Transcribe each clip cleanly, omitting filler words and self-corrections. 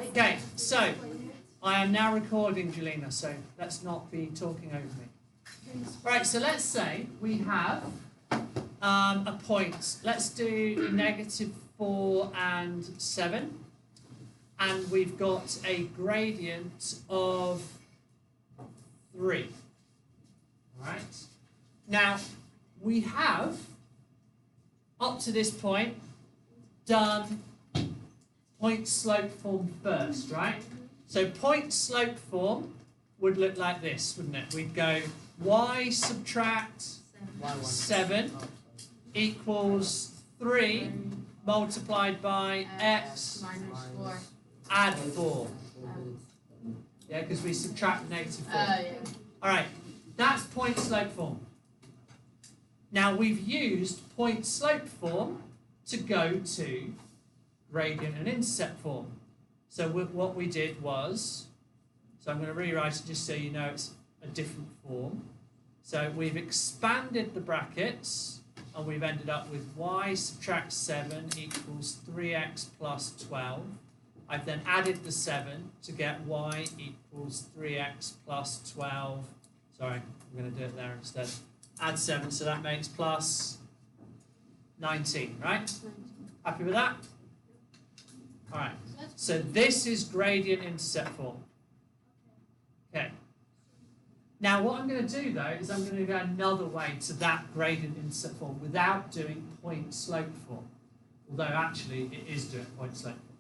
Okay, so I am now recording, Jelena, so let's not be talking over me. Right, so let's say we have a point. Let's do -4 and 7. And we've got a gradient of 3. All right. Now, we have, up to this point, done point slope form first, right? So point slope form would look like this, wouldn't it? We'd go y subtract 7 equals 3 multiplied by x add 4. Yeah, because we subtract -4. All right, that's point slope form. Now we've used point slope form to go to gradient and intercept form. So what we did was, so I'm going to rewrite it just so you know it's a different form. So we've expanded the brackets and we've ended up with y subtract 7 equals 3x plus 12. I've then added the 7 to get y equals 3x plus 12. Sorry, I'm going to do it there instead. Add 7, so that makes plus 19, right? Happy with that? All right, so this is gradient intercept form. Okay. Now what I'm going to do though is I'm going to go another way to that gradient intercept form without doing point slope form. Although actually it is doing point slope form.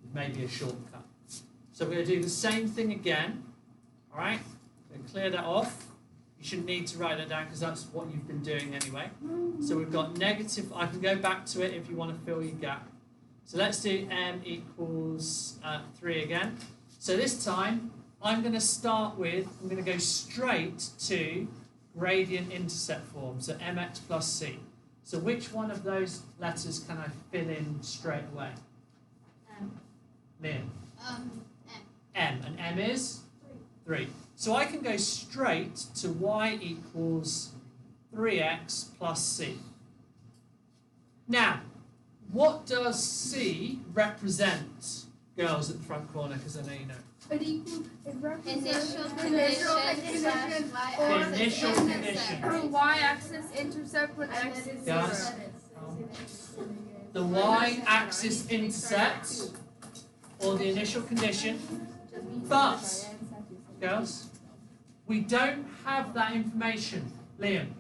It may be a shortcut. So we're going to do the same thing again. All right, I'm going to clear that off. You shouldn't need to write that down because that's what you've been doing anyway. So we've got negative, I can go back to it if you want to fill your gap. So let's do m equals 3 again. So this time I'm going to start with, I'm going to go straight to gradient intercept form, so mx plus c. So which one of those letters can I fill in straight away? Liam? M. And m is? 3. So I can go straight to y equals 3x plus c. Now, what does c represent, girls at the front corner, because I know you know? It represents initial condition. The y-axis intercept when x is 0. Yes. The y-axis intercept, or the initial condition, but, girls, we don't have that information. Liam,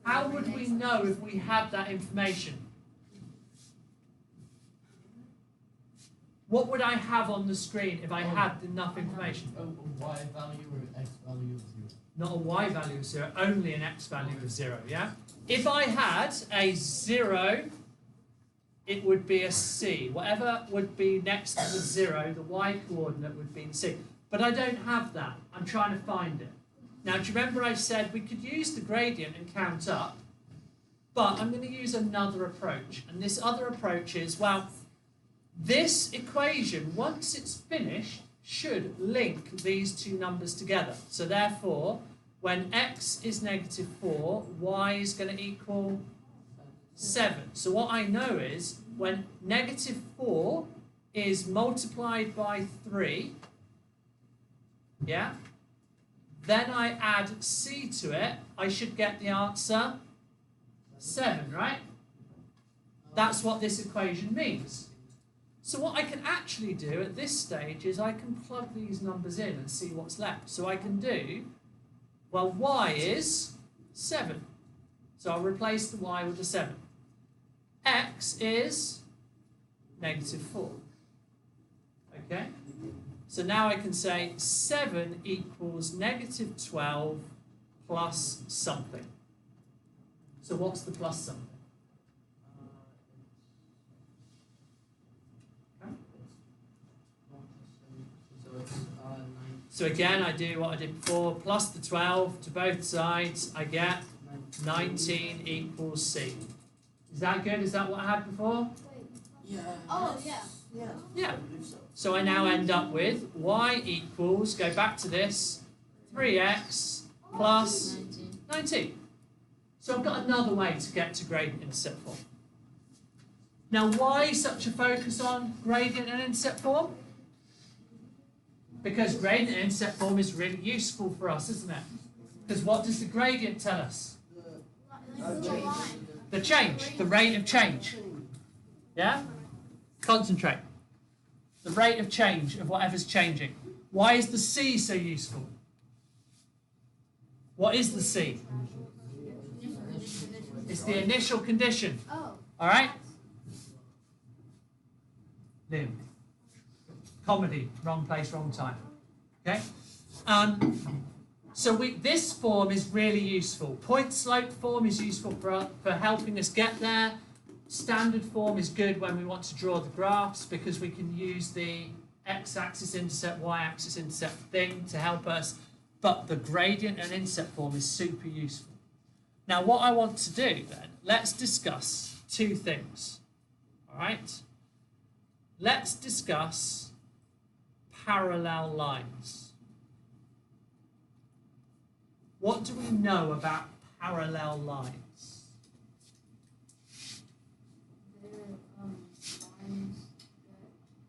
how would we know if we had that information? What would I have on the screen if I had enough information? A y value or x value of 0. Not a y value of 0, only an x value of 0, yeah? If I had a 0, it would be a c. Whatever would be next to the 0, the y coordinate would be in c. But I don't have that. I'm trying to find it. Now, do you remember I said we could use the gradient and count up? But I'm going to use another approach. And this other approach is, well, this equation, once it's finished, should link these two numbers together. So therefore, when x is -4, y is going to equal 7. So what I know is when -4 is multiplied by 3, yeah, then I add c to it, I should get the answer 7, right? That's what this equation means. So what I can actually do at this stage is I can plug these numbers in and see what's left. So I can do, well, y is 7. So I'll replace the y with the 7. X is -4. Okay? So now I can say 7 equals -12 plus something. So what's the plus something? So again, I do what I did before, plus the 12 to both sides, I get 19 equals C. Is that good? Is that what I had before? Yeah. Oh, yeah. Yeah. So I now end up with y equals, go back to this, 3x plus 19. So I've got another way to get to gradient intercept form. Now, why such a focus on gradient and intercept form? Because gradient and intercept form is really useful for us, isn't it? Because what does the gradient tell us? The change, the rate of change. Yeah? Concentrate. The rate of change of whatever's changing. Why is the C so useful? What is the C? It's the initial condition. Oh. All right? Liam. Comedy, wrong place, wrong time. Okay? So this form is really useful. Point slope form is useful for helping us get there. Standard form is good when we want to draw the graphs because we can use the x-axis intercept, y-axis intercept thing to help us. But the gradient and intercept form is super useful. Now what I want to do then, let's discuss two things. All right? Let's discuss parallel lines. What do we know about parallel lines? They're lines that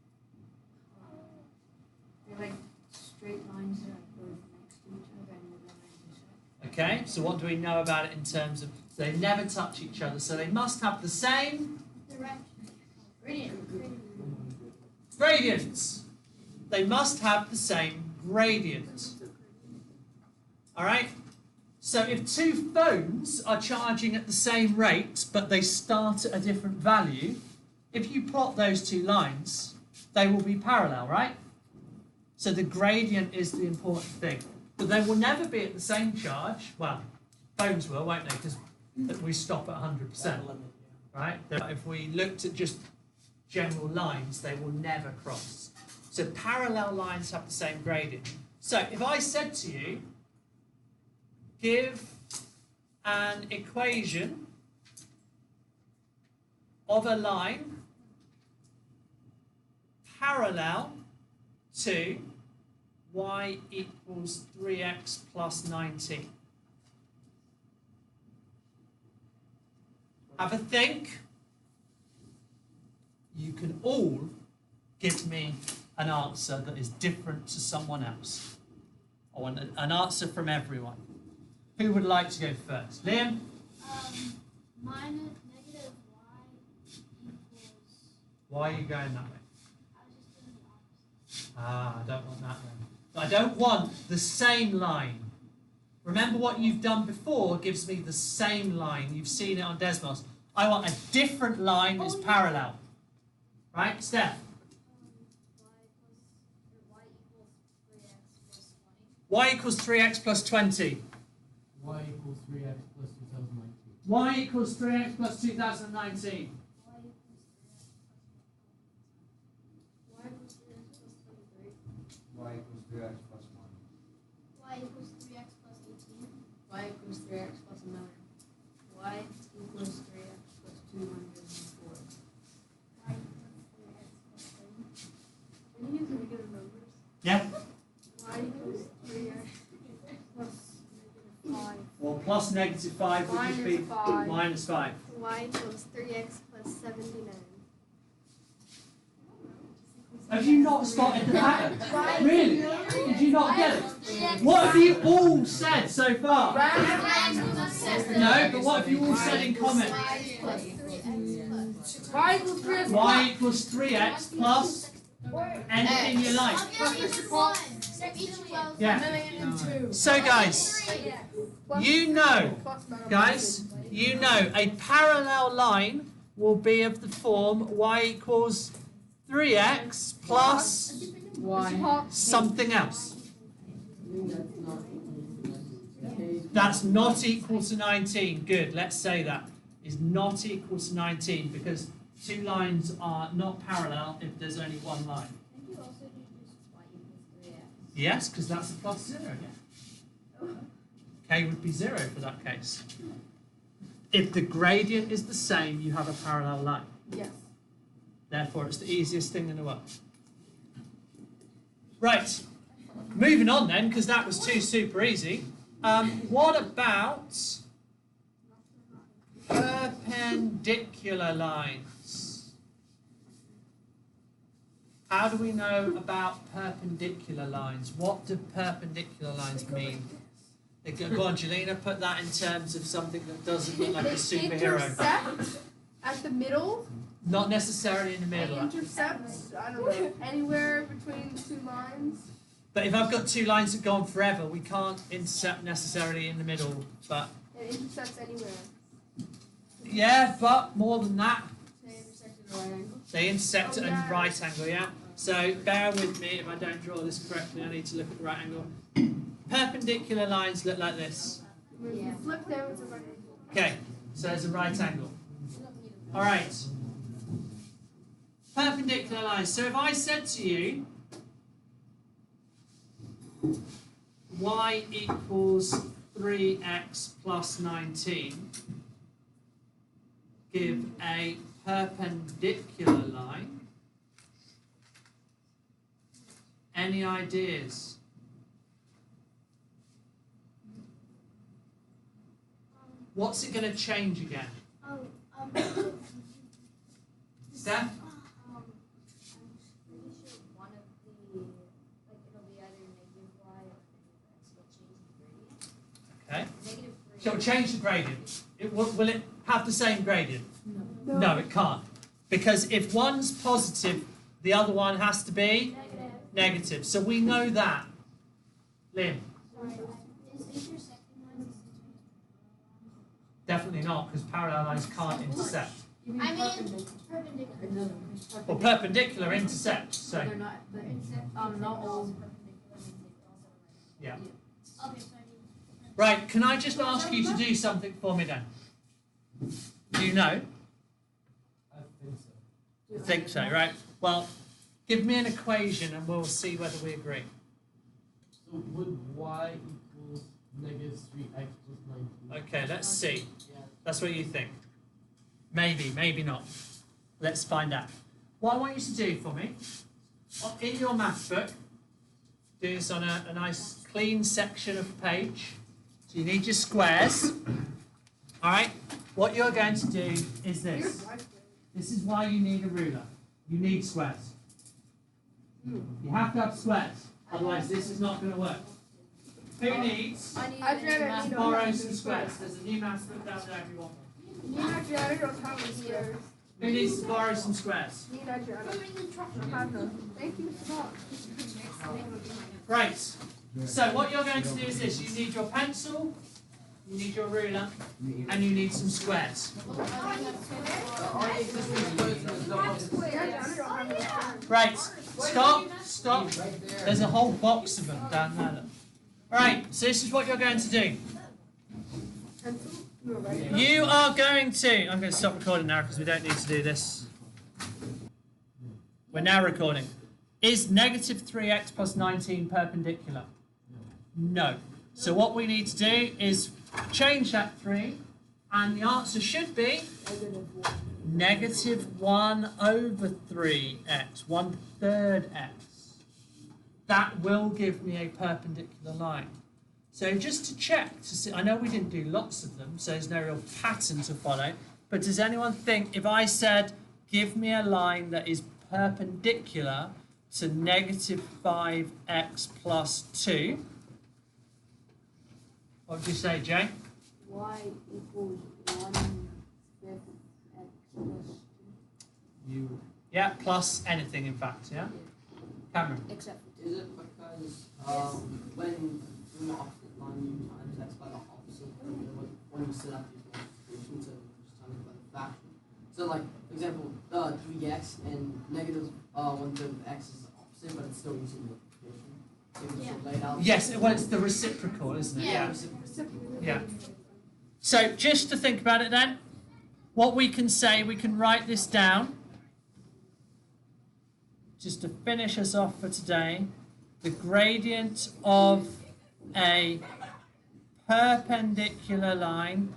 they're like straight lines that go next to each other and they never intersect. Okay, so what do we know about it in terms of they never touch each other, so they must have the same gradients. They must have the same gradient. All right? So if two phones are charging at the same rate, but they start at a different value, if you plot those two lines, they will be parallel, right? So the gradient is the important thing. But they will never be at the same charge. Well, phones will, won't they? Because we stop at 100%, right? If we looked at just general lines, they will never cross. So parallel lines have the same gradient. So if I said to you, give an equation of a line parallel to y equals 3x plus 19. Have a think. You can all give me an answer that is different to someone else. I want an answer from everyone. Who would like to go first? Liam? Minus negative y equals. Why are you going that way? I was just doing the opposite. I don't want that then. I don't want the same line. Remember what you've done before gives me the same line. You've seen it on Desmos. I want a different line that's parallel. Right, Steph? Y equals 3x plus 20. Y equals 3x plus 2019. Y equals 3x plus 2019. Y equals 3x plus 1. Y equals 3x plus 18. Y equals 3x plus 9. Y equals 3x plus 204. Y equals 3x plus 30. Can you use regular numbers? Yeah? Y equals 3x plus negative 5. Well, plus negative 5 would just be Minus 5. minus 5. Y equals 3x plus 79. Have you not spotted the pattern? Really? Did you not get it? What have you all said so far? No, but what have you all said in comment? Y equals 3x. Y equals 3x plus anything you like. Yeah. So guys, you know, a parallel line will be of the form y equals 3x plus Y. something else. That's not equal to 19. Good, let's say that is not equal to 19 because two lines are not parallel if there's only one line. Can you also do just y equals 3x? Yes, because that's a plus 0, yeah. K would be 0 for that case. If the gradient is the same, you have a parallel line. Yes. Therefore, it's the easiest thing in the world. Right, moving on then, because that was too super easy. What about perpendicular lines? How do we know about perpendicular lines? What do perpendicular lines mean? Go on, Jelena, put that in terms of something that doesn't look like a They superhero. intersect at the middle. Not necessarily in the They middle. intercept, I don't know, anywhere between the two lines. But if I've got two lines that go on forever, we can't intercept necessarily in the middle. But It intersects anywhere. yeah, but more than that, They intersect at a right angle. they intersect Oh, at yeah. a right angle, yeah? So bear with me if I don't draw this correctly, I need to look at the right angle. Perpendicular lines look like this. If Yeah. you flip them, it's a right angle. Okay, so there's a right angle. Alright. Perpendicular lines. So if I said to you, y equals 3x plus 19, give a perpendicular line. Any ideas? What's it going to change again? Oh, Steph? I'm pretty sure one of the, like, it'll be either negative y or negative x. It'll change the gradient. Okay. Negative 3. So it'll change the gradient. Will it have the same gradient? No. No, it can't. Because if one's positive, the other one has to be Negative. negative. So we know that. Lim? Sorry, is intersecting lines Definitely not, because parallel lines can't intersect. I mean, perpendicular. Well, perpendicular intersect. So They're not, but not all. yeah. Okay, so I need. Right. Can I just ask you to do something for me then? Do you know? I think so. You think so, right? Well, give me an equation and we'll see whether we agree. So would y equals negative 3x plus 19? Okay, let's see. Yeah. That's what you think. Maybe, maybe not. Let's find out. What I want you to do for me, in your math book, do this on a nice clean section of the page. So you need your squares. All right? What you're going to do is this. This is why you need a ruler. You need squares. You have to have squares. Otherwise, this is not going to work. Who needs I to borrow some squares? There's a new math book down there if you want one. Actually, I don't have any squares. Who needs to borrow some squares? Actually, I don't have none. Thank you so much. Right. So what you're going to do is this. You need your pencil, you need your ruler, and you need some squares. Right. Stop. There's a whole box of them down there. Look. Right. So this is what you're going to do. You are going to... I'm going to stop recording now because we don't need to do this. We're now recording. Is negative 3x plus 19 perpendicular? No. So what we need to do is change that 3, and the answer should be negative 1 over 3x, 1/3 x. That will give me a perpendicular line. So just to check, to see, I know we didn't do lots of them, so there's no real pattern to follow, but does anyone think if I said, give me a line that is perpendicular to negative 5x plus 2, what would you say, Jay? Y equals 1/5 x plus 2. Yeah, plus anything, in fact, yeah? Cameron? Except Is it because when from the opposite line you times x by the opposite, when you set up these multiplications, so just times it by the fraction. So like, for example, 3x and negative 1/3 of x is the opposite, but it's still using multiplication. So you just lay it out. Yes, well, it's the reciprocal, isn't it? Yeah. Yeah. So just to think about it then, what we can say, we can write this down. Just to finish us off for today, the gradient of a perpendicular line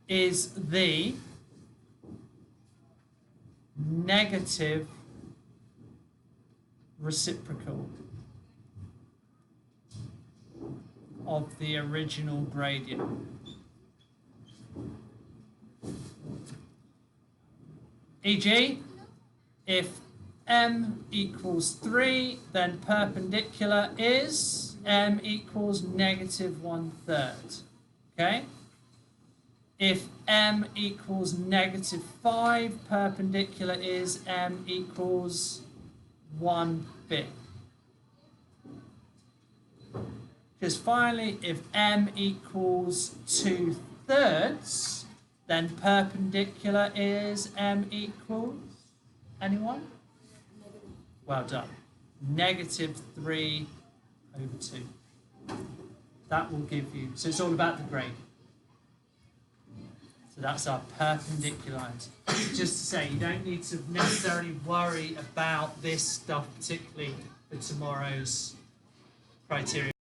is the negative reciprocal of the original gradient. E.g., if m equals 3, then perpendicular is m equals negative 1/3. Okay? If m equals negative 5, perpendicular is m equals 1/5. Because finally, if m equals 2/3, then perpendicular is m equals, anyone? Well done. Negative 3 over 2. That will give you, so it's all about the grade. So that's our perpendicular lines. Just to say, you don't need to necessarily worry about this stuff, particularly for tomorrow's criteria.